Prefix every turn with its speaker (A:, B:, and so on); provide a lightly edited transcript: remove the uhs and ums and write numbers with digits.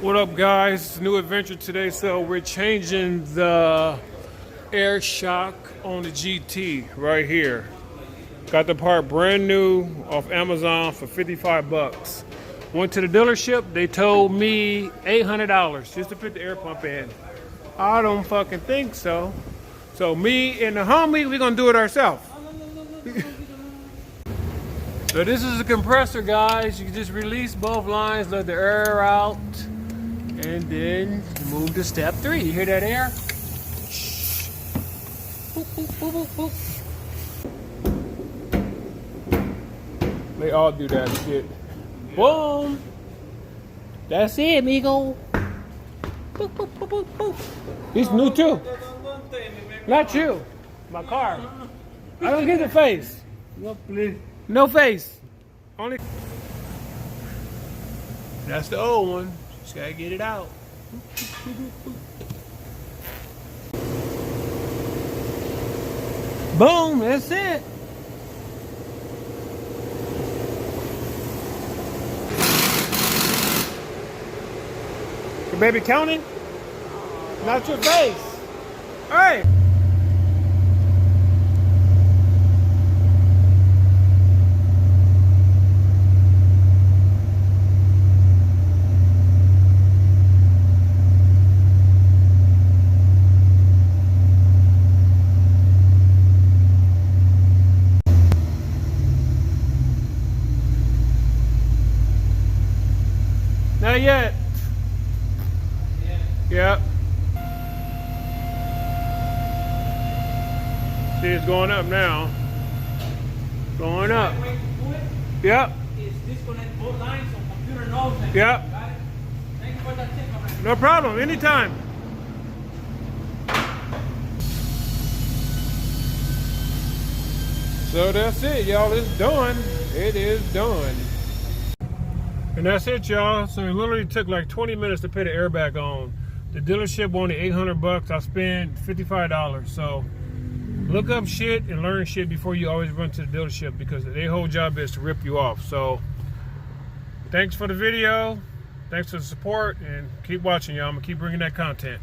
A: What up, guys? It's a new adventure today. So we're changing the air shock on the GT right here. Got the part brand new off Amazon for 55 bucks. Went to the dealership, they told me $800 just to put the air pump in. I don't fucking think so. So me and the homie, we're gonna do it ourselves. So this is a compressor, guys. You can just release both lines, let the air out, and then move to step 3. You hear that air? Shh. Boop, boop, boop, boop, boop. They all do that shit. Boom. That's it, amigo. Boop, boop, boop, boop, boop. He's new too. Not you. My car. I don't get the face.
B: No, please.
A: No face. Only. That's the old one. Just gotta get it out. Boom, that's it. Your baby counting? Not your face. Hey. Not yet. Yep. See, it's going up now. Going up. Yep.
B: Is disconnect both lines so computer knows that.
A: Yep.
B: Got it? Thank you for that tip, my friend.
A: No problem. Anytime. So that's it, y'all. It's done. It is done. And that's it, y'all. So it literally took like 20 minutes to put the airbag on. The dealership wanted 800 bucks. I spent $55. So look up shit and learn shit before you always run to the dealership, because their whole job is to rip you off. So thanks for the video. Thanks for the support, and keep watching, y'all. I'm gonna keep bringing that content.